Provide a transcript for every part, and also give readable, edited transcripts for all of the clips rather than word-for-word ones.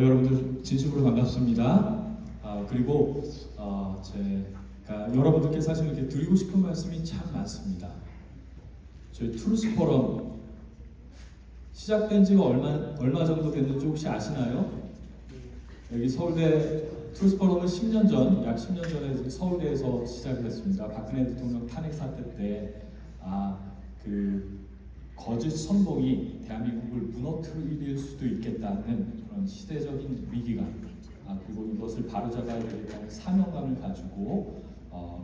여러분들 진심으로 반갑습니다. 그리고 제가 여러분들께 사실 이렇게 드리고 싶은 말씀이 참 많습니다. 저희 트루스 포럼 시작된 지가 얼마 정도 됐는지 혹시 아시나요? 여기 서울대 트루스 포럼은 10년 전, 약 10년 전에 서울대에서 시작을 했습니다. 박근혜 대통령 탄핵 사태 때 그 거짓 선동이 대한민국을 무너뜨릴 수도 있겠다는 그런 시대적인 위기감, 그리고 이것을 바로잡아야 되겠다는 사명감을 가지고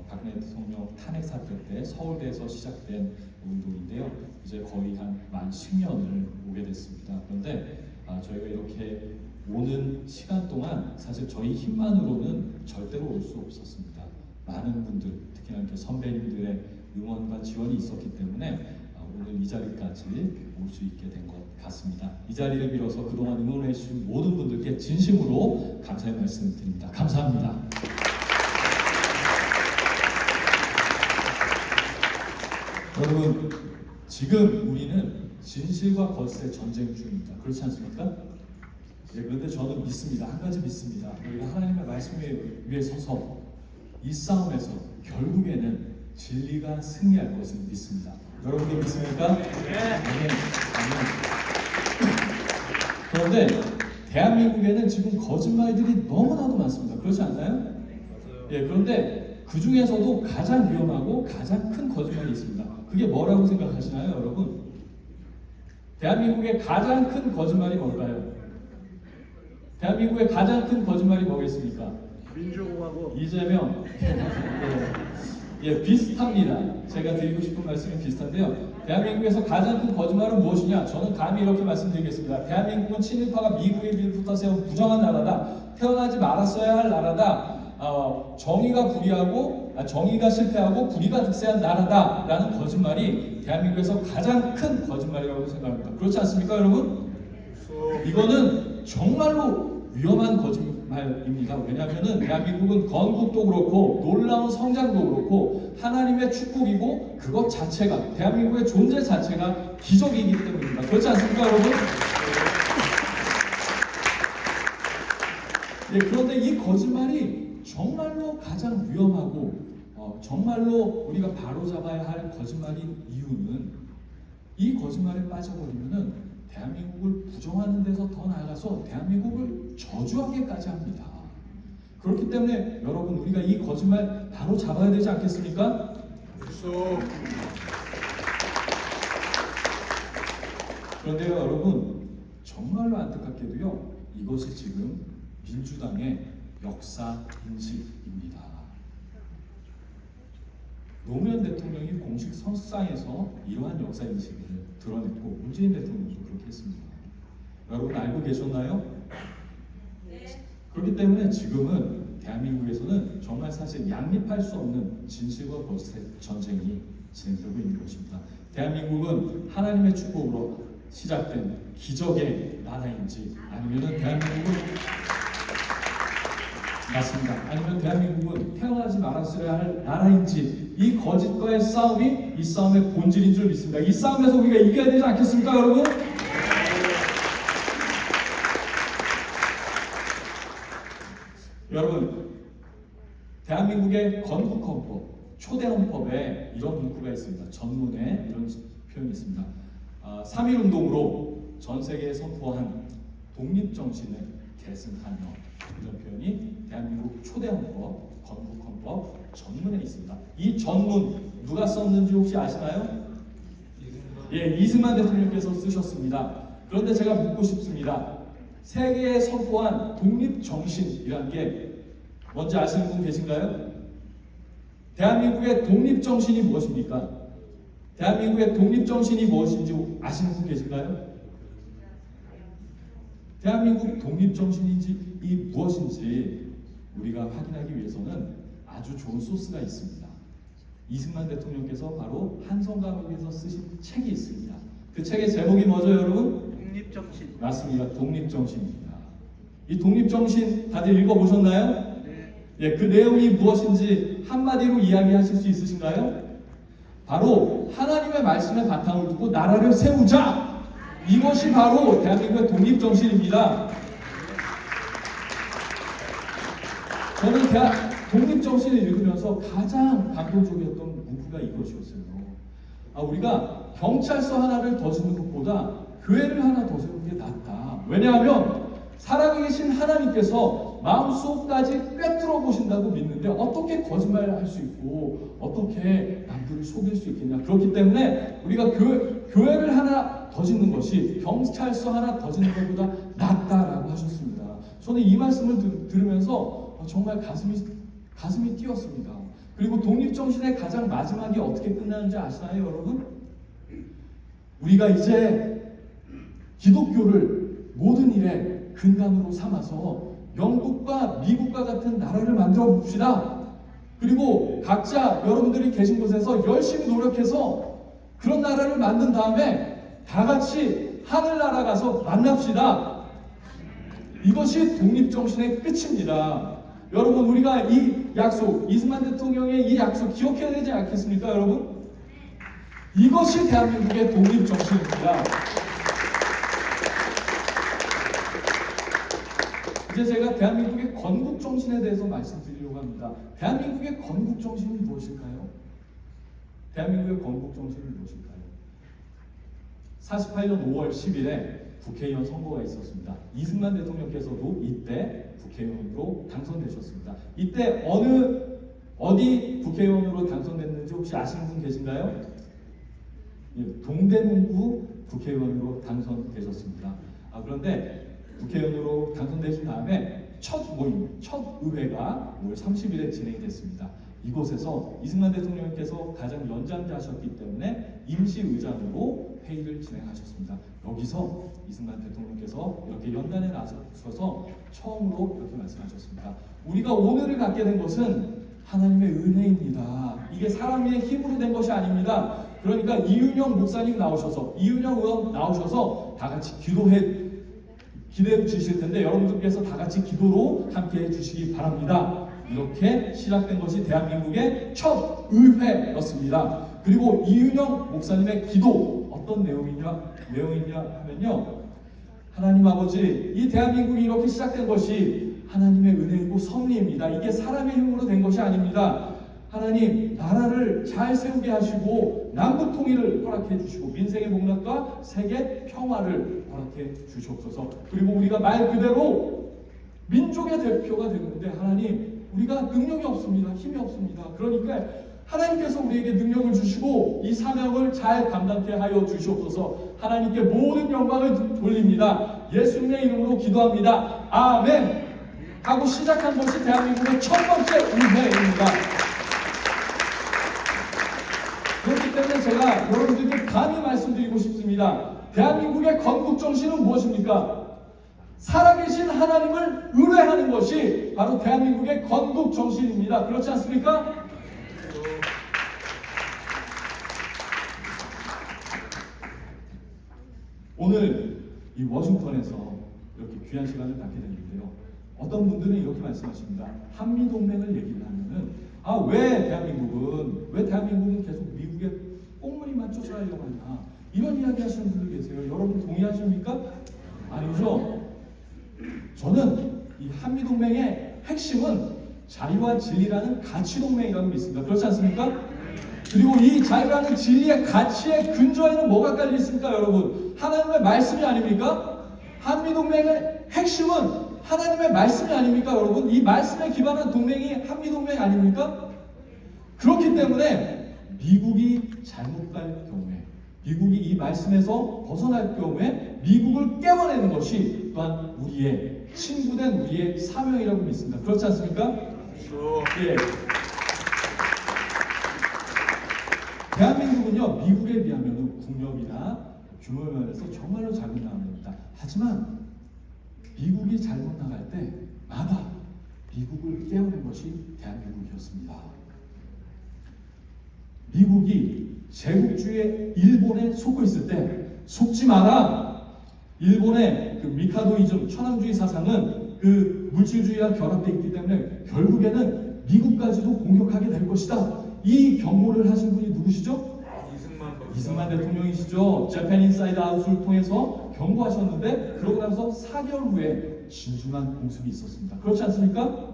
박근혜 대통령 탄핵 사태 때 서울대에서 시작된 운동인데요. 이제 거의 만 10년을 오게 됐습니다. 그런데 저희가 이렇게 오는 시간 동안 사실 저희 힘만으로는 절대로 올 수 없었습니다. 많은 분들, 특히나 이렇게 선배님들의 응원과 지원이 있었기 때문에 오늘 이 자리까지 올 수 있게 된 것 같습니다. 이 자리를 빌어서 그동안 응원해 주신 모든 분들께 진심으로 감사의 말씀 드립니다. 감사합니다. 여러분, 지금 우리는 진실과 거짓의 전쟁 중입니다. 그렇지 않습니까? 네, 그런데 저는 믿습니다. 한 가지 믿습니다. 우리가 하나님의 말씀 위에 서서 이 싸움에서 결국에는 진리가 승리할 것을 믿습니다. 여러분들 믿습니까? 네. 그런데 대한민국에는 지금 거짓말들이 너무나도 많습니다. 그렇지 않나요? 예, 그런데 그 중에서도 가장 위험하고 가장 큰 거짓말이 있습니다. 그게 뭐라고 생각하시나요, 여러분? 대한민국의 가장 큰 거짓말이 뭘까요? 대한민국의 가장 큰 거짓말이 뭐겠습니까? 민주공화국. 이재명. 예, 비슷합니다. 제가 드리고 싶은 말씀이 비슷한데요. 대한민국에서 가장 큰 거짓말은 무엇이냐? 저는 감히 이렇게 말씀드리겠습니다. 대한민국은 친일파가 미국에 비롯해서 세운 부정한 나라다. 태어나지 말았어야 할 나라다. 정의가 실패하고 불의가 득세한 나라다라는 거짓말이 대한민국에서 가장 큰 거짓말이라고 생각합니다. 그렇지 않습니까, 여러분? 이거는 정말로 위험한 거짓말입니다. 왜냐하면 대한민국은 건국도 그렇고 놀라운 성장도 그렇고 하나님의 축복이고 그것 자체가 대한민국의 존재 자체가 기적이기 때문입니다. 그렇지 않습니까, 여러분? 네, 그런데 이 거짓말이 정말로 가장 위험하고 정말로 우리가 바로잡아야 할 거짓말인 이유는 이 거짓말에 빠져버리면은 대한민국을 부정하는 데서 더 나아가서 대한민국을 저주하게까지 합니다. 그렇기 때문에 여러분, 우리가 이 거짓말 바로 잡아야 되지 않겠습니까? 그런데요, 여러분, 정말로 안타깝게도요, 이것이 지금 민주당의 역사 인식입니다. 노무현 대통령이 공식 석상에서 이러한 역사 인식을 드러냈고 문재인 대통령도 그렇게 했습니다. 여러분 알고 계셨나요? 네. 그렇기 때문에 지금은 대한민국에서는 정말 사실 양립할 수 없는 진실과 거짓의 전쟁이 진행되고 있는 것입니다. 대한민국은 하나님의 축복으로 시작된 기적의 나라인지 아니면은 아니면 대한민국은 태어나지 말았어야 할 나라인지 이 거짓과의 싸움이 이 싸움의 본질인 줄 믿습니다. 이 싸움에서 우리가 이겨야 되지 않겠습니까, 여러분? 여러분, 대한민국의 건국헌법, 초대헌법에 이런 문구가 있습니다. 전문에 이런 표현이 있습니다. 3.1운동으로 전 세계에 선포한 독립정신을 계승하며, 이런 표현이 대한민국 초대헌법, 건국헌법 전문에 있습니다. 이 전문 누가 썼는지 혹시 아시나요? 예, 이승만 대통령께서 쓰셨습니다. 그런데 제가 묻고 싶습니다. 세계에 선포한 독립정신이란 게 뭔지 아시는 분 계신가요? 대한민국의 독립정신이 무엇입니까? 대한민국의 독립정신이 무엇인지 아시는 분 계신가요? 대한민국 독립정신인지 이 무엇인지 우리가 확인하기 위해서는 아주 좋은 소스가 있습니다. 이승만 대통령께서 바로 한성감옥에서 쓰신 책이 있습니다. 그 책의 제목이 뭐죠, 여러분? 독립정신. 맞습니다. 독립정신입니다. 이 독립정신 다들 읽어보셨나요? 네. 예, 그 내용이 무엇인지 한마디로 이야기하실 수 있으신가요? 바로 하나님의 말씀에 바탕을 두고 나라를 세우자. 이것이 바로 대한민국의 독립정신입니다. 저는 독립정신을 읽으면서 가장 감동적이었던 문구가 이것이었어요. 우리가 경찰서 하나를 더 짓는 것보다 교회를 하나 더 세우는 게 낫다. 왜냐하면 살아계신 하나님께서 마음속까지 꿰뚫어 보신다고 믿는데 어떻게 거짓말을 할 수 있고 어떻게 남들을 속일 수 있겠냐. 그렇기 때문에 우리가 교회를 하나 더 짓는 것이 경찰서 하나 더 짓는 것보다 낫다라고 하셨습니다. 저는 이 말씀을 들으면서 정말 가슴이 뛰었습니다. 그리고 독립정신의 가장 마지막이 어떻게 끝나는지 아시나요, 여러분? 우리가 이제 기독교를 모든 일에 근간으로 삼아서 영국과 미국과 같은 나라를 만들어 봅시다. 그리고 각자 여러분들이 계신 곳에서 열심히 노력해서 그런 나라를 만든 다음에 다 같이 하늘나라 가서 만납시다. 이것이 독립정신의 끝입니다. 여러분, 우리가 이 약속, 이승만 대통령의 이 약속 기억해야 되지 않겠습니까, 여러분? 이것이 대한민국의 독립정신입니다. 이제 제가 대한민국의 건국정신에 대해서 말씀드리려고 합니다. 대한민국의 건국정신은 무엇일까요? 대한민국의 건국정신은 무엇일까요? 48년 5월 10일에 국회의원 선거가 있었습니다. 이승만 대통령께서도 이때 국회의원으로 당선되셨습니다. 이때 어디 국회의원으로 당선됐는지 혹시 아시는 분 계신가요? 예, 동대문구 국회의원으로 당선되셨습니다. 그런데 국회의원으로 당선되신 다음에 첫 의회가 5월 30일에 진행이 됐습니다. 이곳에서 이승만 대통령께서 가장 연장자셨기 때문에 임시의장으로 회의를 진행하셨습니다. 여기서 이승만 대통령께서 이렇게 연단에 나서셔서 처음으로 이렇게 말씀하셨습니다. 우리가 오늘을 갖게 된 것은 하나님의 은혜입니다. 이게 사람의 힘으로 된 것이 아닙니다. 그러니까 이윤영 목사님 이윤영 의원 나오셔서 다 같이 기도해 주실 텐데 여러분들께서 다 같이 기도로 함께 해주시기 바랍니다. 이렇게 시작된 것이 대한민국의 첫 의회였습니다. 그리고 이윤영 목사님의 기도 어떤 내용이냐 하면요, 하나님 아버지, 이 대한민국이 이렇게 시작된 것이 하나님의 은혜이고 섭리입니다. 이게 사람의 힘으로 된 것이 아닙니다. 하나님, 나라를 잘 세우게 하시고 남북 통일을 허락해 주시고 민생의 복락과 세계 평화를 허락해 주시옵소서. 그리고 우리가 말 그대로 민족의 대표가 되는데 하나님, 우리가 능력이 없습니다. 힘이 없습니다. 그러니까 하나님께서 우리에게 능력을 주시고 이 사명을 잘 감당케 하여 주시옵소서. 하나님께 모든 영광을 돌립니다. 예수님의 이름으로 기도합니다. 아멘. 하고 시작한 것이 대한민국의 첫 번째 의회입니다. 그렇기 때문에 제가 여러분들께 감히 말씀드리고 싶습니다. 대한민국의 건국정신은 무엇입니까? 살아계신 하나님을 의뢰하는 것이 바로 대한민국의 건국정신입니다. 그렇지 않습니까? 오늘 이 워싱턴에서 이렇게 귀한 시간을 갖게 됐는데요. 어떤 분들은 이렇게 말씀하십니다. 한미동맹을 얘기를 하면은 왜 대한민국은 계속 미국의 꽁무니만 쫓아가려고 하냐, 이런 이야기 하시는 분들 계세요. 여러분 동의하십니까? 아니죠. 저는 이 한미동맹의 핵심은 자유와 진리라는 가치동맹이라고 믿습니다. 그렇지 않습니까? 그리고 이 자유라는 진리의 가치의 근저에는 뭐가 깔려 있습니까, 여러분? 하나님의 말씀이 아닙니까? 한미동맹의 핵심은 하나님의 말씀이 아닙니까, 여러분? 이 말씀에 기반한 동맹이 한미동맹 아닙니까? 그렇기 때문에 미국이 잘못 갈 경우에, 미국이 이 말씀에서 벗어날 경우에 미국을 깨워내는 것이 또한 우리의 친구된 우리의 사명이라고 믿습니다. 그렇지 않습니까? 그렇죠. 예. 대한민국은요, 미국에 비하면 국력이나 규모 면에서 정말로 잘못 나갑니다. 하지만 미국이 잘못 나갈 때마다 미국을 깨우는 것이 대한민국이었습니다. 미국이 제국주의 일본에 속고 있을 때 속지 마라. 일본의 그 미카도이즘 천황주의 사상은 그 물질주의와 결합되어 있기 때문에 결국에는 미국까지도 공격하게 될 것이다. 이 경고를 하신 분이 누구시죠? 이승만 대통령이시죠. 재팬 인사이드 아웃을 통해서 경고하셨는데 그러고 나서 4개월 후에 진중한 공습이 있었습니다. 그렇지 않습니까?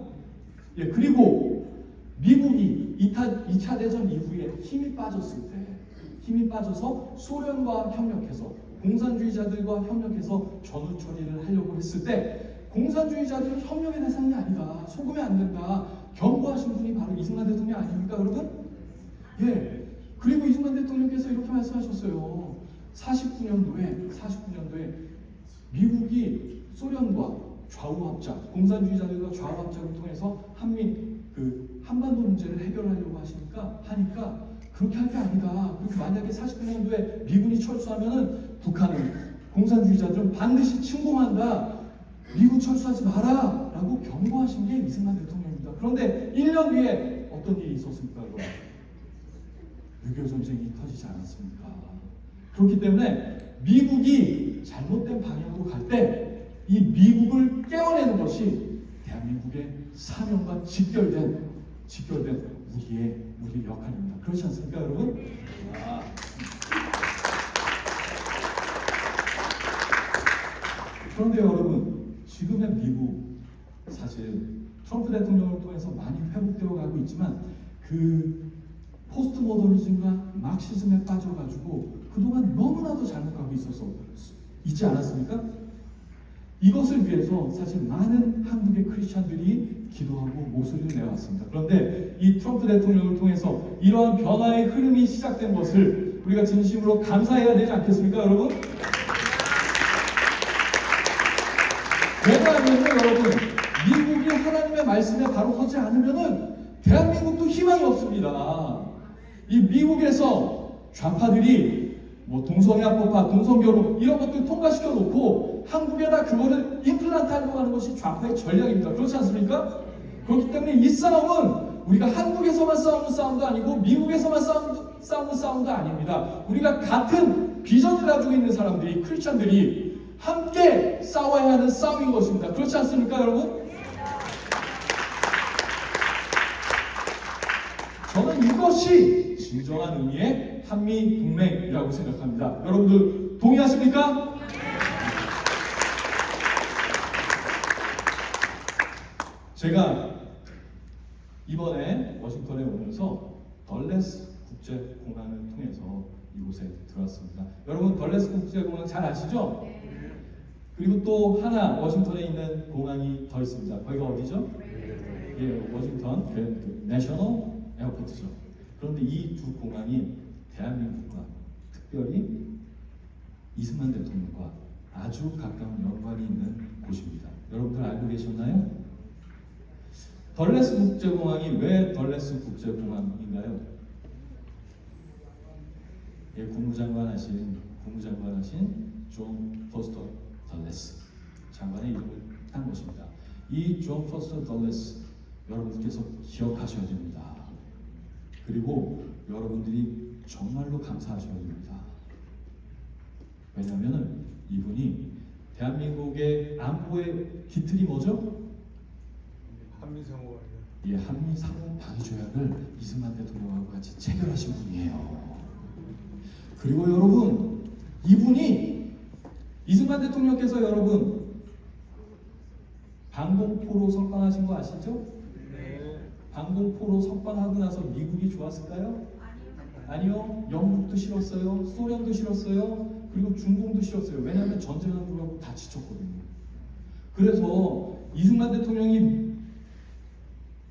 예, 그리고 미국이 2차 대전 이후에 힘이 빠져서 소련과 협력해서 공산주의자들과 협력해서 전후 처리를 하려고 했을 때 공산주의자들은 협력의 대상이 아니다. 속으면 안 된다. 경고하신 분이 바로 이승만 대통령 아닙니까, 여러분? 예. 그리고 이승만 대통령께서 이렇게 말씀하셨어요. 49년도에 미국이 소련과 좌우합작, 공산주의자들과 좌우합작을 통해서 한반도 문제를 해결하려고 하니까 그렇게 할 게 아니다. 그리고 만약에 49년도에 미군이 철수하면은 북한은 공산주의자들은 반드시 침공한다. 미국 철수하지 마라 라고 경고하신 게 이승만 대통령입니다. 그런데 1년 뒤에 어떤 일이 있었습니까? 6.25 전쟁이 터지지 않았습니까? 그렇기 때문에 미국이 잘못된 방향으로 갈 때 이 미국을 깨워내는 것이 대한민국의 사명과 직결된 우리의 역할입니다. 그렇지 않습니까, 여러분? 그런데 여러분, 지금의 미국 사실 트럼프 대통령을 통해서 많이 회복되어 가고 있지만 그 포스트 모더니즘과 막시즘에 빠져가지고 그동안 너무나도 잘못 가고 있지 않았습니까? 이것을 위해서 사실 많은 한국의 크리스찬들이 기도하고 목소리를 내왔습니다. 그런데 이 트럼프 대통령을 통해서 이러한 변화의 흐름이 시작된 것을 우리가 진심으로 감사해야 되지 않겠습니까, 여러분? 왜냐하면 여러분, 미국이 하나님의 말씀에 바로 서지 않으면은 대한민국도 희망이 없습니다. 이 미국에서 좌파들이 동성애합법화, 동성결혼 이런 것들 통과시켜 놓고 한국에다 그거를 임플란트 하려고 하는 것이 좌파의 전략입니다. 그렇지 않습니까? 그렇기 때문에 이 싸움은 우리가 한국에서만 싸우는 싸움도 아니고 미국에서만 싸우는 싸움도 아닙니다. 우리가 같은 비전을 가지고 있는 사람들이, 크리스찬들이 함께 싸워야 하는 싸움인 것입니다. 그렇지 않습니까, 여러분? 저는 이것이 진정한 의미의 한미 동맹이라고 생각합니다. 여러분들 동의하십니까? 제가 이번에 워싱턴에 오면서 덜레스 국제공항을 통해서 이곳에 들어왔습니다. 여러분 덜레스 국제공항 잘 아시죠? 그리고 또 하나 워싱턴에 있는 공항이 더 있습니다. 거기가 어디죠? 예, 워싱턴 그랜드 내셔널 에어포트죠. 그런데 이 두 공항이 대한민국과 특별히 이승만 대통령과 아주 가까운 연관이 있는 곳입니다. 여러분들 알고 계셨나요? 덜레스 국제공항이 왜 덜레스 국제공항인가요? 예, 국무장관 하신 존 포스터 덜레스 장관의 이름을 딴 것입니다. 이 존 포스터 덜레스 여러분들께서 기억하셔야 됩니다. 그리고 여러분들이 정말로 감사하셔야 됩니다. 왜냐하면 이분이 대한민국의 안보의 기틀이 뭐죠? 한미상호 예, 한미상호 방위조약을 이승만 대통령하고 같이 체결하신 분이에요. 그리고 여러분, 이분이 이승만 대통령께서 여러분 방공포로 석방하신 거 아시죠? 네. 방공포로 석방하고 나서 미국이 좋았을까요? 아니요. 영국도 싫었어요. 소련도 싫었어요. 그리고 중공도 싫었어요. 왜냐하면 전쟁하는 거라고 다 지쳤거든요. 그래서 이승만 대통령이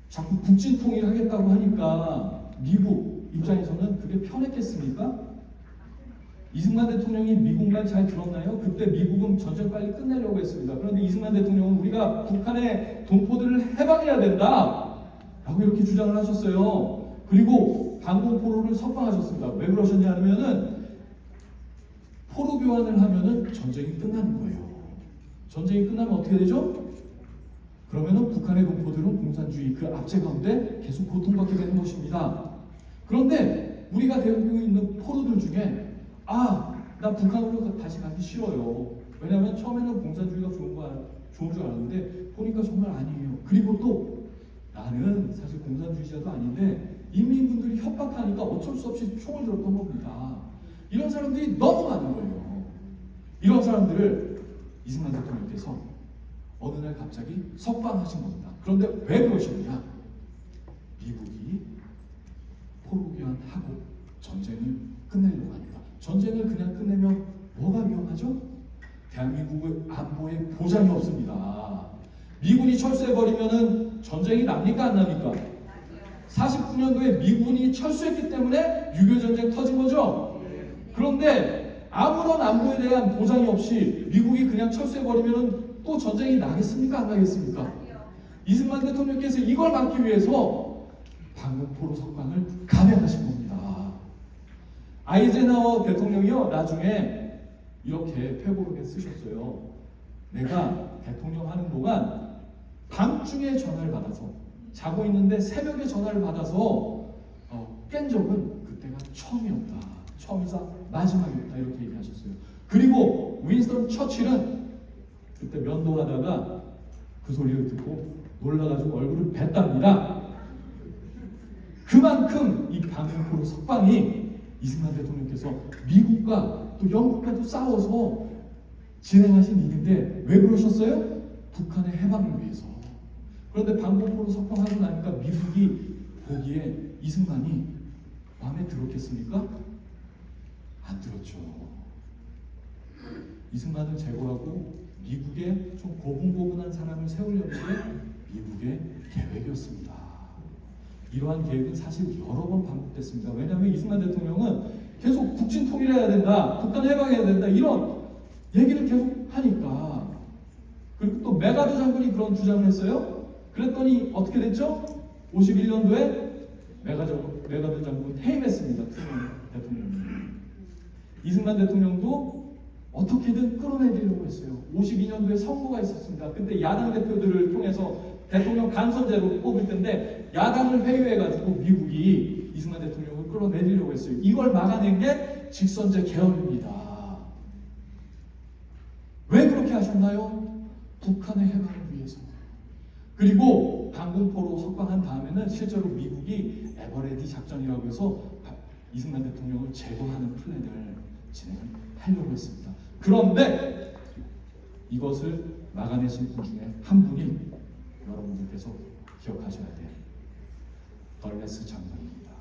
자꾸 북진 통일하겠다고 하니까 미국 입장에서는 그게 편했겠습니까? 이승만 대통령이 미국 말 잘 들었나요? 그때 미국은 전쟁 빨리 끝내려고 했습니다. 그런데 이승만 대통령은 우리가 북한의 동포들을 해방해야 된다 라고 이렇게 주장을 하셨어요. 그리고 방공포로를 석방하셨습니다. 왜 그러셨냐면은 포로 교환을 하면은 전쟁이 끝나는 거예요. 전쟁이 끝나면 어떻게 되죠? 그러면은 북한의 동포들은 공산주의 그 압제 가운데 계속 고통받게 되는 것입니다. 그런데 우리가 되고 있는 포로들 중에 나 북한으로 다시 가기 싫어요. 왜냐하면 처음에는 공산주의가 좋은 거 좋은 줄 알았는데 보니까 정말 아니에요. 그리고 또 나는 사실 공산주의자도 아닌데 인민군들이 협박하니까 어쩔 수 없이 총을 들었던 겁니다. 이런 사람들이 너무 많은 거예요. 이런 사람들을 이승만 대통령께서 어느 날 갑자기 석방하신 겁니다. 그런데 왜 그러셨냐? 미국이 포로교환하고 전쟁을 끝내려고 합니다. 전쟁을 그냥 끝내면 뭐가 위험하죠? 대한민국의 안보에 보장이 없습니다. 미군이 철수해버리면은 전쟁이 납니까 안 납니까? 49년도에 미군이 철수했기 때문에 6.25 전쟁 터진 거죠? 그런데 아무런 안보에 대한 보장이 없이 미국이 그냥 철수해버리면은 또 전쟁이 나겠습니까 안 나겠습니까? 이승만 대통령께서 이걸 막기 위해서 방공포로 석방을 감행하신 겁니다. 아이젠하워 대통령이요 나중에 이렇게 회고록에 쓰셨어요. 내가 대통령 하는 동안 밤중에 전화를 받아서 자고 있는데 새벽에 전화를 받아서 깬 적은 그때가 처음이었다. 처음이자 마지막이었다. 이렇게 얘기하셨어요. 그리고 윈스턴 처칠은 그때 면도하다가 그 소리를 듣고 놀라가지고 얼굴을 뱉답니다. 그만큼 이 방공포로 석방이 이승만 대통령께서 미국과 또 영국과도 싸워서 진행하신 일인데 왜 그러셨어요? 북한의 해방을 위해서. 그런데 방공포로 석방하고 나니까 미국이 보기에 이승만이 마음에 들었겠습니까? 안 들었죠. 이승만을 제거하고 미국에 좀 고분고분한 사람을 세우려는 게 미국의 계획이었습니다. 이러한 계획은 사실 여러 번 반복됐습니다. 왜냐하면 이승만 대통령은 계속 북진 통일해야 된다, 북한 해방해야 된다 이런 얘기를 계속 하니까. 그리고 또 메가더 장군이 그런 주장을 했어요. 그랬더니 어떻게 됐죠? 51년도에 메가더 장군 해임했습니다. 대통령이. 이승만 대통령도 어떻게든 끌어내리려고 했어요. 52년도에 선거가 있었습니다. 그때 야당 대표들을 통해서 대통령 간선제로 뽑을 텐데 야당을 회유해가지고 미국이 이승만 대통령을 끌어내리려고 했어요. 이걸 막아낸 게 직선제 개헌입니다. 왜 그렇게 하셨나요? 북한의 해방을 위해서. 그리고 방공포로 석방한 다음에는 실제로 미국이 에버레디 작전이라고 해서 이승만 대통령을 제거하는 플랜을 진행하려고 했습니다. 그런데 이것을 막아내신 분 중에 한 분이 여러분들께서 기억하셔야 돼요. 덜레스 장관입니다.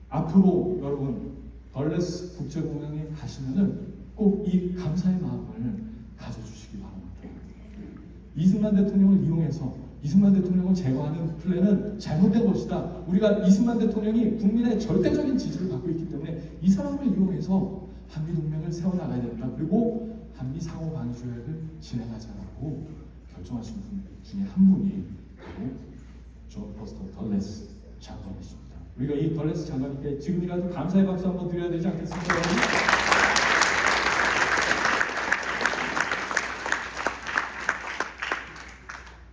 앞으로 여러분 덜레스 국제공항에 가시면은 꼭 이 감사의 마음을 가져주시기 바랍니다. 이승만 대통령을 이용해서 이승만 대통령을 제거하는 플랜은 잘못된 것이다. 우리가 이승만 대통령이 국민의 절대적인 지지를 받고 있기 때문에 이 사람을 이용해서 한미동맹을 세워나가야 된다. 그리고 한미 상호 방위 조약을 진행하자라고 결정하신 분 중에 한 분이 바로 존 포스터 덜레스 장관이십니다. 우리가 이 덜레스 장관님께 지금이라도 감사의 박수 한번 드려야 되지 않겠습니까?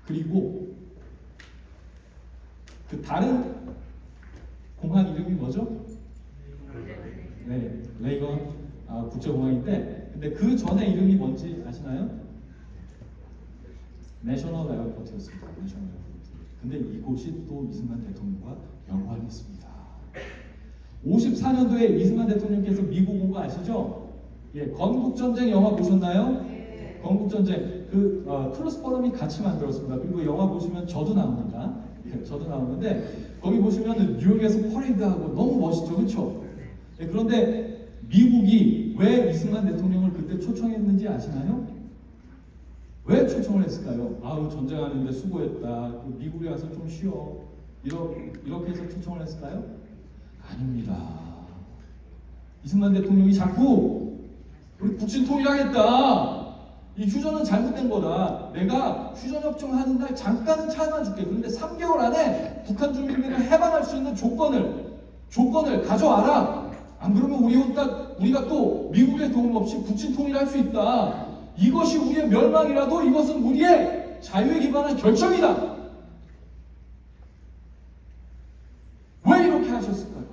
그리고 그 다른 공항 이름이 뭐죠? 네, 레이건 국제공항인데, 근데 그 전에 이름이 뭔지 아시나요? 내셔널 에어포트였습니다. 내셔널 에어포트. 근데 이곳이 또 이승만 대통령과 연관이 있습니다. 54년도에 이승만 대통령께서 미국 온 거 아시죠? 예, 건국전쟁 영화 보셨나요? 네. 건국전쟁 트루스 포럼이 같이 만들었습니다. 그리고 영화 보시면 저도 나옵니다. 예, 저도 나오는데 거기 보시면 뉴욕에서 퍼레이드하고 너무 멋있죠, 그렇죠? 예, 그런데 미국이 왜 이승만 대통령을 그때 초청했는지 아시나요? 왜 초청을 했을까요? 아우 전쟁하는데 수고했다. 미국에 가서 좀 쉬어. 이렇게 해서 초청을 했을까요? 아닙니다. 이승만 대통령이 자꾸 우리 북진 통일하겠다. 이 휴전은 잘못된 거다. 내가 휴전협정 하는 날 잠깐은 참아줄게. 그런데 3개월 안에 북한 주민들을 해방할 수 있는 조건을 가져와라. 안 그러면 우리가 또 미국의 도움 없이 북진 통일할 수 있다. 이것이 우리의 멸망이라도 이것은 우리의 자유에 기반한 결정이다. 왜 이렇게 하셨을까요?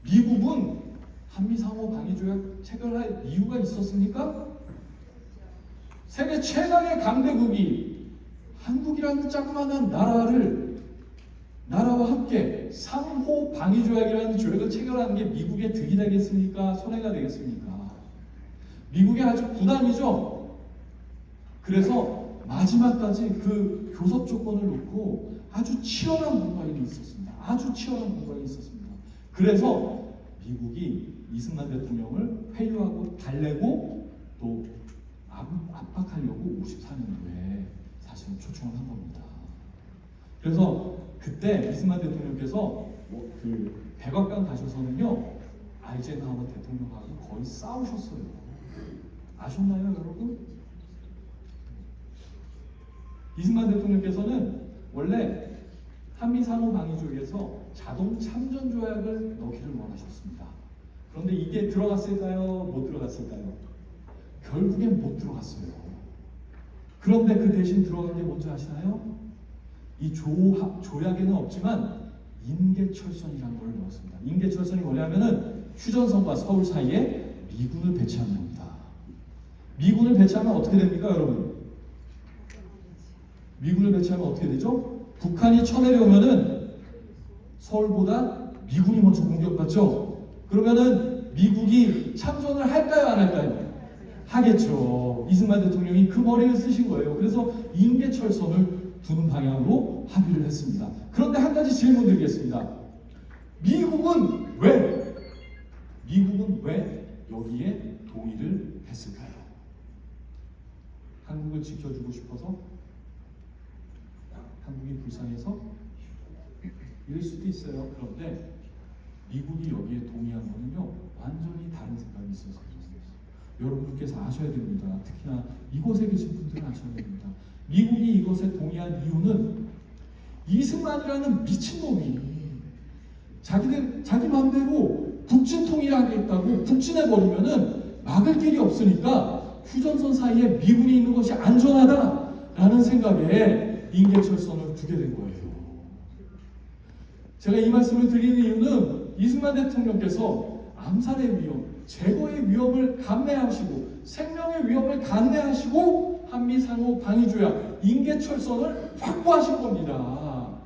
미국은 한미상호 방위조약 체결할 이유가 있었습니까? 세계 최강의 강대국이 한국이라는 자그마한 나라와 함께 상호 방위 조약이라는 조약을 체결하는 게 미국의 득이 되겠습니까? 손해가 되겠습니까? 미국의 아주 부담이죠. 그래서 마지막까지 그 교섭 조건을 놓고 아주 치열한 공방이 있었습니다. 아주 치열한 공방이 있었습니다. 그래서 미국이 이승만 대통령을 회유하고 달래고 또 압박하려고 54년도에 사실은 초청을 한 겁니다. 그래서 그때 이승만 대통령께서 그 백악관 가셔서는요 아이젠하워 대통령하고 거의 싸우셨어요. 아셨나요, 여러분? 이승만 대통령께서는 원래 한미 상호 방위 조약에서 자동 참전 조약을 넣기를 원하셨습니다. 그런데 이게 들어갔을까요? 못 들어갔을까요? 결국엔 못 들어갔어요. 그런데 그 대신 들어간 게 뭔지 아시나요? 이 조약에는 없지만 인계철선이라는 걸 넣었습니다. 인계철선이 뭐냐면은 휴전선과 서울 사이에 미군을 배치하는 겁니다. 미군을 배치하면 어떻게 됩니까, 여러분? 미군을 배치하면 어떻게 되죠? 북한이 쳐내려오면은 서울보다 미군이 먼저 공격받죠? 그러면은 미국이 참전을 할까요, 안 할까요? 하겠죠. 이승만 대통령이 그 머리를 쓰신 거예요. 그래서 인계철선을 두는 방향으로 합의를 했습니다. 그런데 한 가지 질문 드리겠습니다. 미국은 왜 여기에 동의를 했을까요? 한국을 지켜주고 싶어서? 한국이 불쌍해서? 이럴 수도 있어요. 그런데 미국이 여기에 동의한 거는요 완전히 다른 생각이 있어서 그렇습니다. 여러분들께서 아셔야 됩니다. 특히나 이곳에 계신 분들은 아셔야 됩니다. 미국이 이것에 동의한 이유는 이승만이라는 미친놈이 자기 마음대로 북진 통일하겠다고 북진해버리면은 막을 길이 없으니까 휴전선 사이에 미군이 있는 것이 안전하다라는 생각에 인계철선을 두게 된 거예요. 제가 이 말씀을 드리는 이유는 이승만 대통령께서 암살의 위험, 제거의 위험을 감내하시고 생명의 위험을 감내하시고 한미 상호 방위 조약 인계철선을 확보하신 겁니다.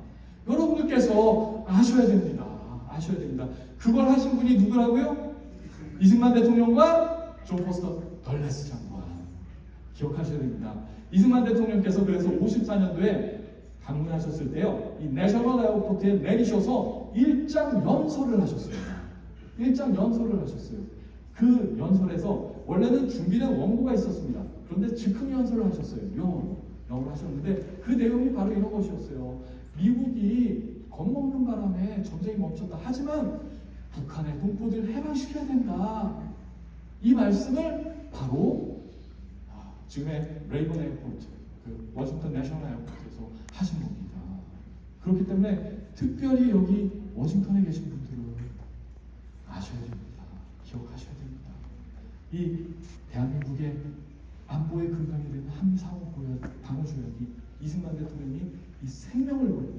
여러분들께서 아셔야 됩니다. 아셔야 됩니다. 그걸 하신 분이 누구라고요? 이승만 대통령과 존 포스터 덜레스 장관. 기억하셔야 됩니다. 이승만 대통령께서 그래서 54년도에 방문하셨을 때요, 이 내셔널 에어포트에 내리셔서 일장 연설을 하셨어요. 일장 연설을 하셨어요. 그 연설에서 원래는 준비된 원고가 있었습니다. 그런데 즉흥 연설을 하셨어요. 영어로 하셨는데 그 내용이 바로 이런 것이었어요. 미국이 겁먹는 바람에 전쟁이 멈췄다. 하지만 북한의 동포들 해방시켜야 된다. 이 말씀을 바로 지금의 레이건 에어포트, 그 워싱턴 내셔널 에어포트에서 하신 겁니다. 그렇기 때문에 특별히 여기 워싱턴에 계신 분들은 아셔야 됩니다. 기억하셔야 됩니다. 이 대한민국의 안보의 근간이 되는 한미 상호 방어 조약이 이승만 대통령이 이 생명을 걸고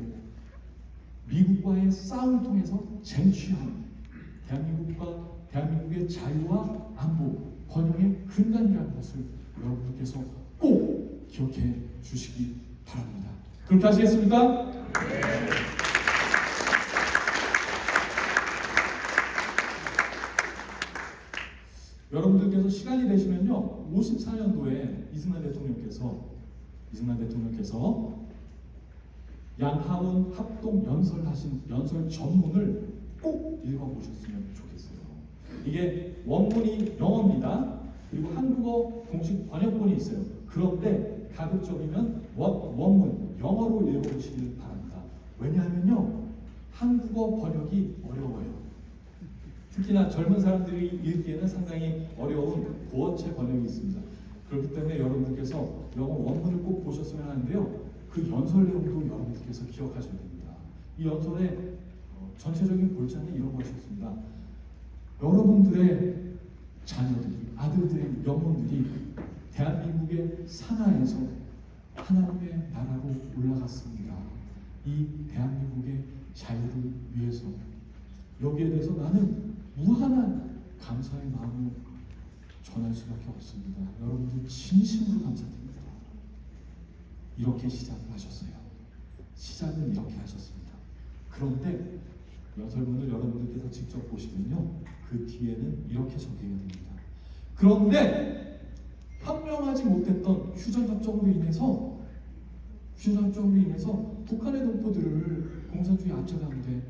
미국과의 싸움을 통해서 쟁취한 대한민국의 자유와 안보, 번영의 근간이라는 것을 여러분께서 꼭 기억해 주시기 바랍니다. 그렇게 하시겠습니까? 네. 여러분들께서 시간이 되시면요, 54년도에 이승만 대통령께서 양하운 합동 연설 전문을 꼭 읽어보셨으면 좋겠어요. 이게 원문이 영어입니다. 그리고 한국어 공식 번역본이 있어요. 그런데 가급적이면 원문 영어로 읽어보시길 바랍니다. 왜냐하면요, 한국어 번역이 어려워요. 특히나 젊은 사람들이 읽기에는 상당히 어려운 고어체 번역이 있습니다. 그렇기 때문에 여러분들께서 영어 원문을 꼭 보셨으면 하는데요, 그 연설 내용도 여러분들께서 기억하셔야 됩니다. 이 연설의 전체적인 골자는 이런 것이었습니다. 여러분들의 자녀들이, 아들들의 영혼들이 대한민국의 산하에서 하나님의 나라로 올라갔습니다. 이 대한민국의 자유를 위해서 여기에 대해서 나는 무한한 감사의 마음을 전할 수밖에 없습니다. 여러분들 진심으로 감사드립니다. 이렇게 시작을 하셨어요. 시작은 이렇게 하셨습니다. 그런데 연설문을 여러분들께서 직접 보시면요, 그 뒤에는 이렇게 적혀야 됩니다. 그런데 현명하지 못했던 휴전협정으로 인해서 북한의 동포들을 공산주의 압제 가운데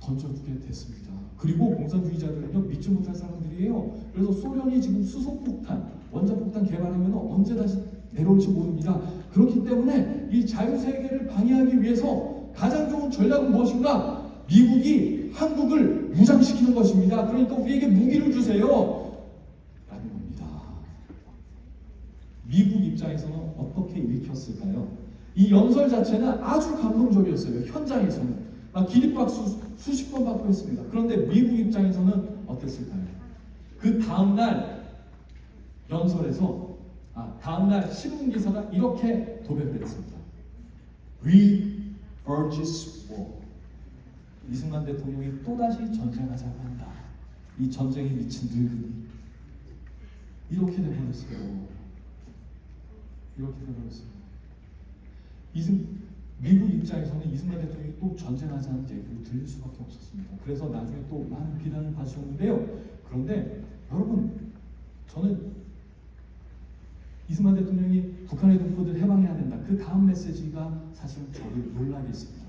던져주게 됐습니다. 그리고 공산주의자들은요, 믿지 못할 사람들이에요. 그래서 소련이 지금 수소폭탄, 원자폭탄 개발하면 언제 다시 내려올지 모릅니다. 그렇기 때문에 이 자유세계를 방해하기 위해서 가장 좋은 전략은 무엇인가? 미국이 한국을 무장시키는 것입니다. 그러니까 우리에게 무기를 주세요 라는 겁니다. 미국 입장에서는 어떻게 읽혔을까요? 이 연설 자체는 아주 감동적이었어요. 현장에서는 막 기립박수 수십 번 받고 했습니다. 그런데 미국 입장에서는 어땠을까요? 그 다음날 연설에서 다음날 신문기사가 이렇게 도배를 했습니다. We urge war. 이승만 대통령이 또다시 전쟁하자고 한다. 이 전쟁에 미친 늙은이. 이렇게 돼버렸어요. 이렇게 돼버렸어요. 미국 입장에서는 이승만 대통령이 또 전쟁하자는 얘기로 들릴 수밖에 없었습니다. 그래서 나중에 또 많은 비난을 받으셨는데요. 그런데 여러분, 저는 이승만 대통령이 북한의 동포들 해방해야 된다. 그 다음 메시지가 사실은 저를 놀라게 했습니다.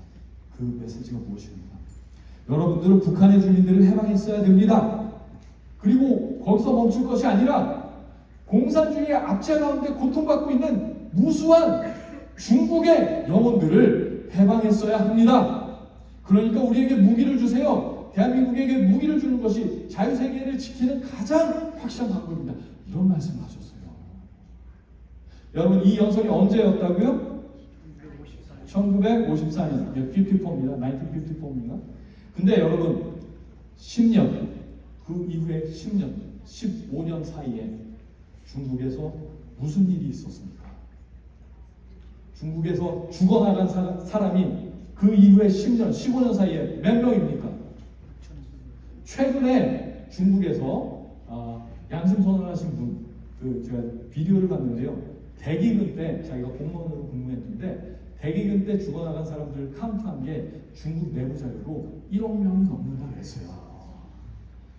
그 메시지가 무엇입니까? 여러분들은 북한의 주민들을 해방했어야 됩니다. 그리고 거기서 멈출 것이 아니라 공산주의의 압제 가운데 고통받고 있는 무수한 중국의 영혼들을 해방했어야 합니다. 그러니까 우리에게 무기를 주세요. 대한민국에게 무기를 주는 것이 자유세계를 지키는 가장 확실한 방법입니다. 이런 말씀을 하셨어요. 여러분, 이 연설이 언제였다고요? 1954년. 54입니다. 1954입니다. 근데 여러분, 10년, 그 이후에 10년, 15년 사이에 중국에서 무슨 일이 있었습니까? 중국에서 죽어나간 사람이 그 이후에 10년, 15년 사이에 몇 명입니까? 최근에 중국에서 양심선언을 하신 분, 제가 비디오를 봤는데요. 대기근 때 자기가 공무원으로 근무했는데 대기근 때 죽어나간 사람들 카운트한 게 중국 내부 자료로 1억 명이 넘는다 그랬어요.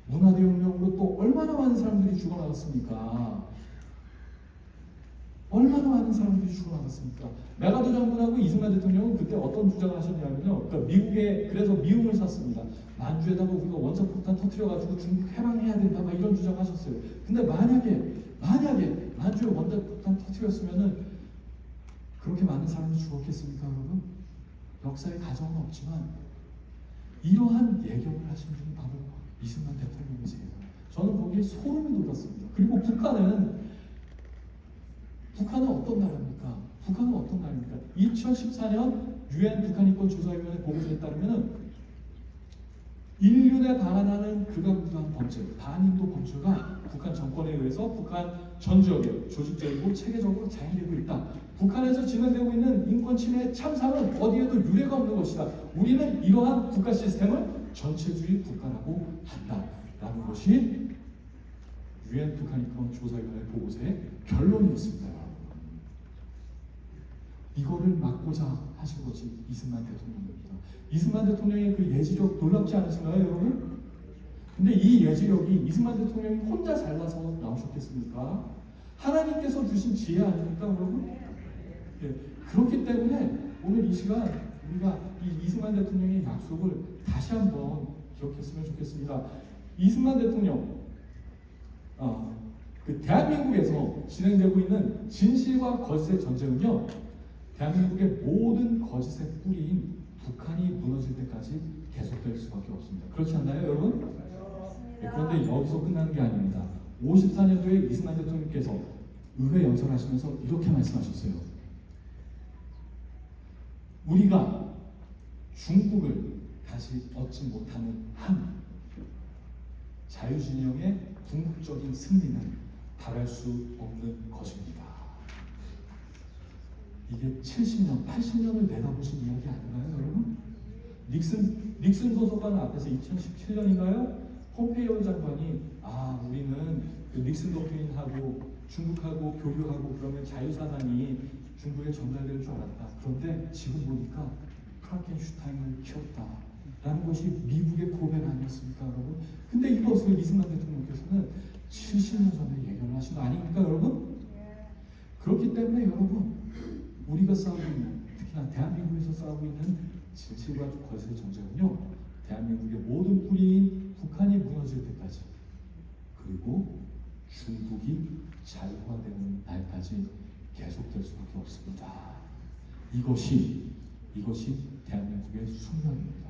문화대혁명으로 또 얼마나 많은 사람들이 죽어나갔습니까? 얼마나 많은 사람들이 죽어나갔습니까? 메가더 장군하고 이승만 대통령은 그때 어떤 주장을 하셨냐면요. 그러니까 그래서 미움을 샀습니다. 만주에다가 우리가 원자폭탄 터뜨려가지고 중국 해방해야 된다, 막 이런 주장하셨어요. 근데 만약에 만주에 원자폭탄 터뜨렸으면은 그렇게 많은 사람이 죽었겠습니까, 여러분? 역사의 가정은 없지만 이러한 예견을 하신 분이 바로 이승만 대통령이세요. 저는 거기에 소름이 돋았습니다. 그리고 북한은 어떤 나라입니까? 2014년 유엔 북한인권조사위원회 보고서에 따르면 인륜에 반하는 극악무도한 범죄, 반인도 범죄가 북한 정권에 의해서 북한 전 지역에 조직적이고 체계적으로 자행되고 있다. 북한에서 진행되고 있는 인권 침해 참사는 어디에도 유례가 없는 것이다. 우리는 이러한 국가 시스템을 전체주의 국가라고 한다라는 것이 유엔 북한인권조사위원회 보고서의 결론이었습니다. 이거를 막고자 하신 것이 이승만 대통령입니다. 이승만 대통령의 그 예지력 놀랍지 않으신가요, 여러분? 근데 이 예지력이 이승만 대통령이 혼자 잘나서 나오셨겠습니까? 하나님께서 주신 지혜 아닙니까, 여러분? 예, 그렇기 때문에 오늘 이 시간 우리가 이 이승만 대통령의 약속을 다시 한번 기억했으면 좋겠습니다. 이승만 대통령, 그 대한민국에서 진행되고 있는 진실과 거짓의 전쟁은요, 대한민국의 모든 거짓의 뿌리인 북한이 무너질 때까지 계속될 수밖에 없습니다. 그렇지 않나요, 여러분? 네, 그런데 여기서 끝나는 게 아닙니다. 54년도에 이승만 대통령께서 의회 연설하시면서 이렇게 말씀하셨어요. 우리가 중국을 다시 얻지 못하는 한 자유진영의 궁극적인 승리는 바랄 수 없는 것입니다. 이게 70년, 80년을 내다보신 이야기 아닌가요, 여러분? 닉슨 도서관 앞에서 2017년인가요? 폼페이오 장관이 우리는 그 닉슨 독트린하고 중국하고 교류하고 그러면 자유사상이 중국에 전달될 줄 알았다. 그런데 지금 보니까 프랑켄슈타인을 키웠다라는 것이 미국의 고백 아니었습니까, 여러분? 근데 이것을 이승만 대통령께서는 70년 전에 예견을 하신 거 아닙니까, 여러분? 그렇기 때문에 여러분, 우리가 싸우고 있는, 특히나 대한민국에서 싸우고 있는 진실과 거짓의 전쟁은요, 대한민국의 모든 뿌리인 북한이 무너질 때까지, 그리고 중국이 자유화되는 날까지 계속될 수밖에 없습니다. 이것이 대한민국의 숙명입니다.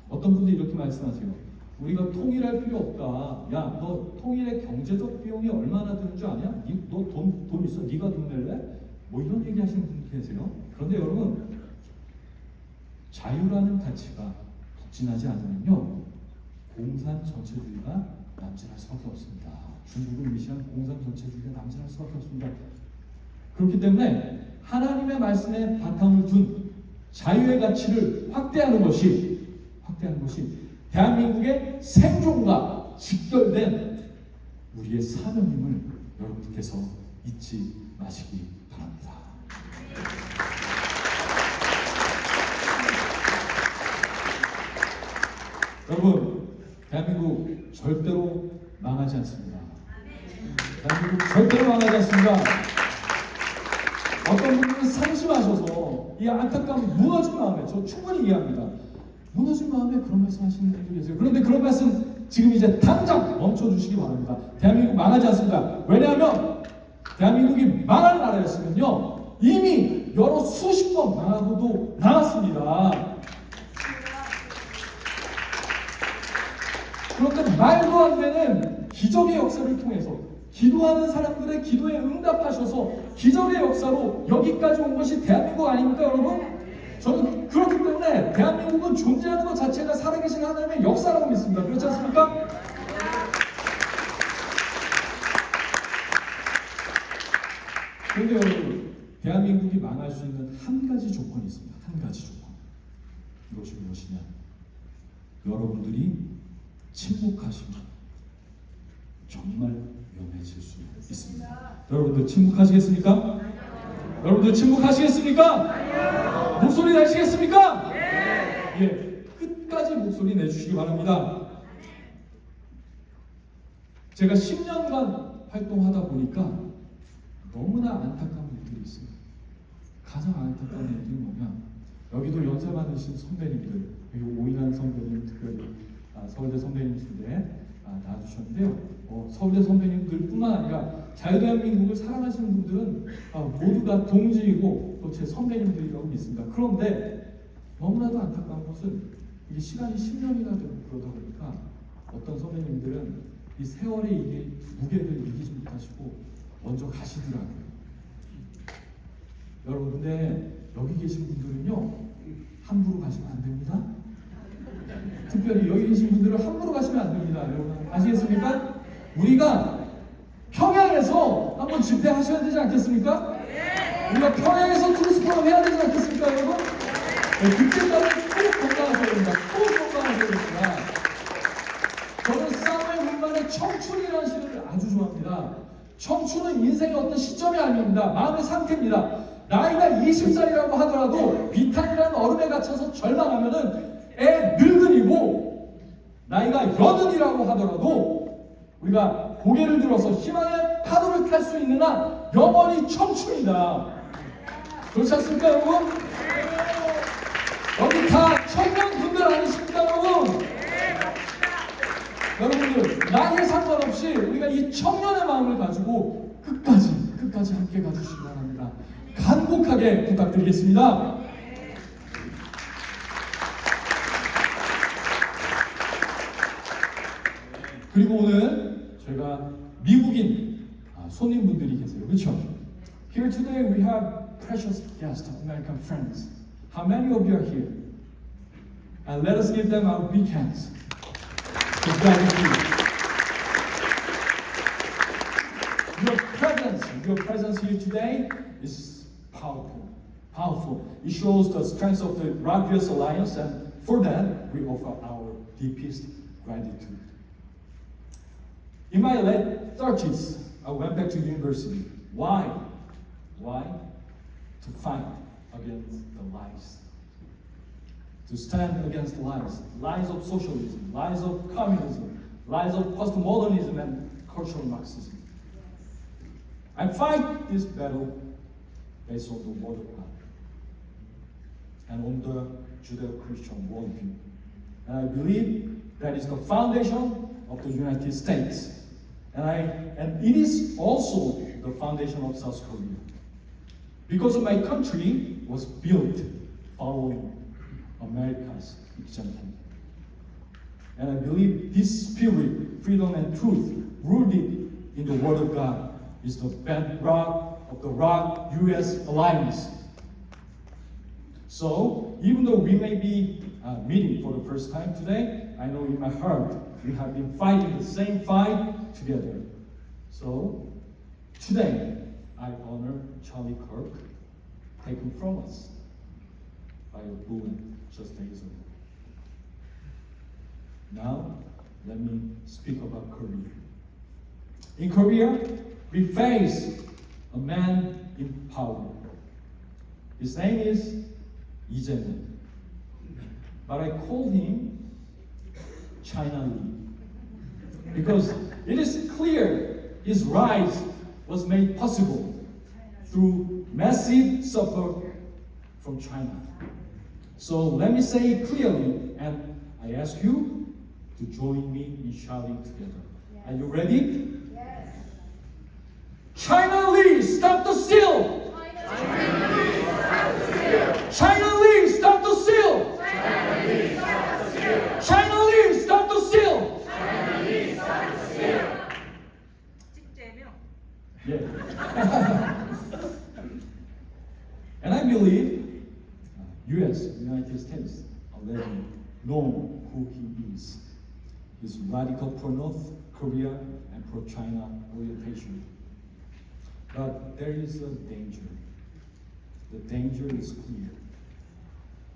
어떤 분들이 이렇게 말씀하세요. 우리가 통일할 필요 없다. 야, 너 통일의 경제적 비용이 얼마나 드는 줄 아냐? 너 돈 있어? 네가 돈 낼래? 뭐 이런 얘기 하시는 분들 계세요. 그런데 여러분, 자유라는 가치가 북진하지 않으면요, 공산 전체주의가 남진할 수밖에 없습니다. 중국을 위시한 공산 전체주의가 남진할 수밖에 없습니다. 그렇기 때문에 하나님의 말씀에 바탕을 둔 자유의 가치를 확대하는 것이 대한민국의 생존과 직결된 우리의 사명임을 여러분께서 잊지 마시기 바랍니다. 여러분, 대한민국 절대로 망하지 않습니다. 대한민국 절대로 망하지 않습니다. 어떤 분들은 상심하셔서 이 안타까운 무너진 마음에, 저 충분히 이해합니다. 무너진 마음에 그런 말씀 하시는 분들이 계세요. 그런데 그런 말씀 지금 이제 당장 멈춰주시기 바랍니다. 대한민국 망하지 않습니다. 왜냐하면 대한민국이 망할 나라였으면요, 이미 여러 수십 번 망하고도 나왔습니다. 그런데 말도 안 되는 기적의 역사를 통해서 기도하는 사람들의 기도에 응답하셔서 기적의 역사로 여기까지 온 것이 대한민국 아닙니까, 여러분? 저는 그렇기 때문에 대한민국은 존재하는 것 자체가 살아계신 하나님의 역사라고 믿습니다. 그렇지 않습니까? 그런데 여러분, 대한민국이 망할 수 있는 한 가지 조건이 있습니다. 한 가지 조건. 이것이 무엇이냐? 여러분들이 침묵하시면 정말 위험해질 수 있습니다. 여러분들 침묵하시겠습니까? 여러분들 침묵하시겠습니까? 목소리 내시겠습니까? 예, 끝까지 목소리 내주시기 바랍니다. 제가 10년간 활동하다 보니까 너무나 안타까운 일들이 있어요. 가장 안타까운 일이 뭐냐? 여기도 연세 많으신 선배님들, 그리고 오일환 선배님 특별히 서울대 선배님이신데 나와주셨는데요. 서울대 선배님들뿐만 아니라 자유대한민국을 사랑하시는 분들은 모두 다 동지이고 또 제 선배님들이라고 믿습니다. 그런데 너무나도 안타까운 것은 이게 시간이 10년이나 되고 그러다 보니까 어떤 선배님들은 이 세월의 이게 무게를 이기지 못하시고 먼저 가시더라고요. 여러분, 근데 여기 계신 분들은요, 함부로 가시면 안 됩니다. 특별히 여기 계신 분들은 함부로 가시면 안 됩니다. 여러분 아시겠습니까? 우리가 평양에서 한번 집회하셔야 되지 않겠습니까? 우리가 평양에서 투스포럼 해야 되지 않겠습니까, 여러분? 네, 그때까지 꼭 건강하셔야 됩니다. 꼭 건강하셔야 됩니다. 저는 사무엘 홀만의 청춘이라는 시를 아주 좋아합니다. 청춘은 인생의 어떤 시점이 아닙니다. 마음의 상태입니다. 나이가 20살이라고 하더라도 비탄이라는 얼음에 갇혀서 절망하면은 늙은이고, 나이가 80이라고 하더라도 우리가 고개를 들어서 희망의 파도를 탈 수 있는 한 영원히 청춘이다. 그렇지 않습니까, 여러분? 여기 다 청년분들 아니십니까, 여러분? 여러분들, 나이에 상관없이 우리가 이 청년의 마음을 가지고 끝까지 함께 가주시기 바랍니다. 간곡하게 부탁드리겠습니다. 그리고 오늘 저희가 미국인 손님분들이 계세요. 그렇죠? Here today we have precious guests, American friends. How many of you are here? And let us give them our big hands. Your presence here today is powerful. It shows the strength of the Rogers Alliance, and for that we offer our deepest gratitude. In my late 30s, I went back to university. Why? Why? To fight against the lies. To stand against lies. Lies of socialism, lies of communism, lies of postmodernism and cultural Marxism. I fight this battle based on the Word of God and on the Judeo-Christian worldview. And I believe that is the foundation of the United States. And it is also the foundation of South Korea. Because my country was built following America's example. And I believe this spirit, freedom and truth, rooted in the Word of God, is the bedrock of the ROK-US alliance. So, even though we may be meeting for the first time today, I know in my heart we have been fighting the same fight together. So, today I honor Charlie Kirk, taken from us by a woman just days ago. Now, let me speak about Korea. In Korea, we face a man in power. His name is Lee Jae-myung, but I call him China Lee because it is clear his rise was made possible through massive support from China. So let me say it clearly, and I ask you to join me in shouting together. Are you ready? Yes. China Lee, stop the steal! China Lee, stop the steal! China Lee, stop the steal! China Lee, stop the steal! China Lee, stop the steal! China Lee, stop the steal! 찍재명. Yeah. And I believe US, United States, already know who he is. He's radical pro-North Korea and pro-China orientation. But there is a danger. The danger is clear.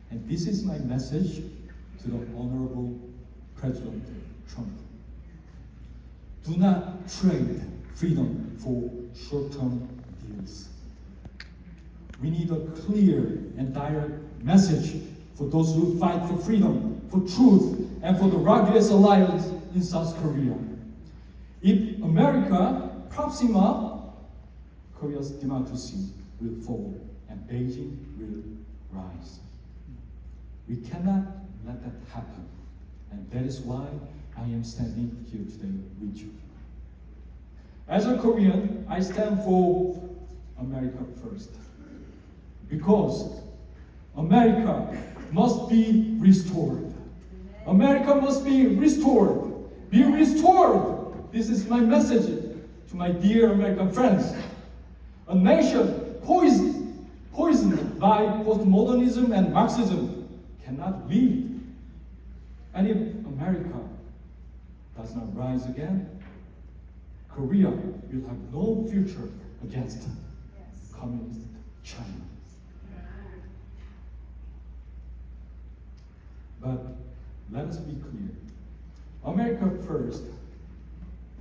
And this is my message to the Honorable President Trump. Do not trade freedom for short-term deals. We need a clear and direct message for those who fight for freedom, for truth, and for the ROK-US alliance in South Korea. If America props him up, Korea's democracy will fall and Beijing will rise. We cannot let that happen. And that is why I am standing here today with you. As a Korean, I stand for America first. Because America must be restored. America must be restored. Be restored. This is my message to my dear American friends. A nation poisoned by postmodernism and Marxism cannot lead. And if America does not rise again, Korea will have no future against communist China. But let us be clear. America first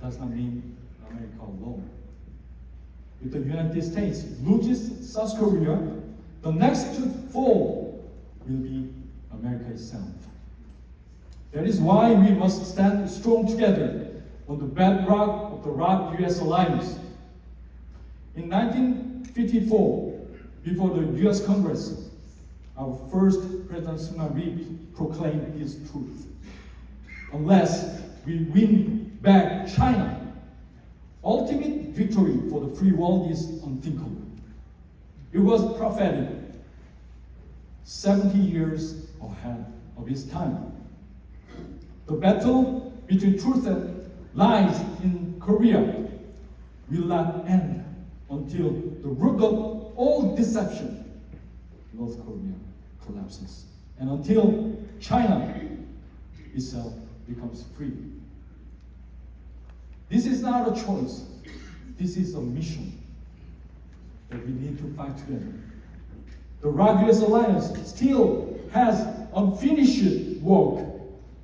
does not mean America alone. If the United States loses South Korea, the next to fall will be America itself. That is why we must stand strong together on the bedrock of the ROK-US alliance. In 1954, before the US Congress, our first President Syngman Rhee proclaimed his truth. Unless we win back China, ultimate victory for the free world is unthinkable. It was prophetic, 70 years ahead of its time. The battle between truth and lies in Korea will not end until the root of all deception, North Korea, collapses, and until China itself becomes free. This is not a choice. This is a mission that we need to fight together. The ROK-US alliance still has unfinished work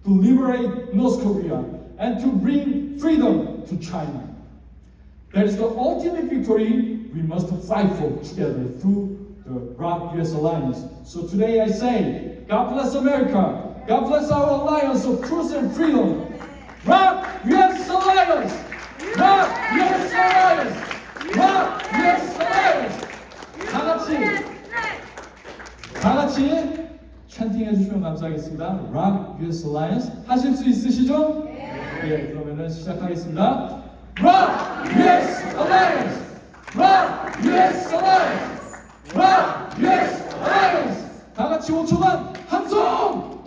to liberate North Korea and to bring freedom to China. That is the ultimate victory we must fight for together through the ROC US Alliance. So today I say, God bless America. God bless our alliance of truth and freedom. ROC US Alliance. ROC US Alliance. ROC US Alliance. 다 같이 찬팅해 주시면 감사하겠습니다. ROC US Alliance 하실 수 있으시죠? 네. 그러면은 시작하겠습니다. ROC US Alliance. ROC US Alliance. ROC US Alliance. 다 같이 5초간 함성!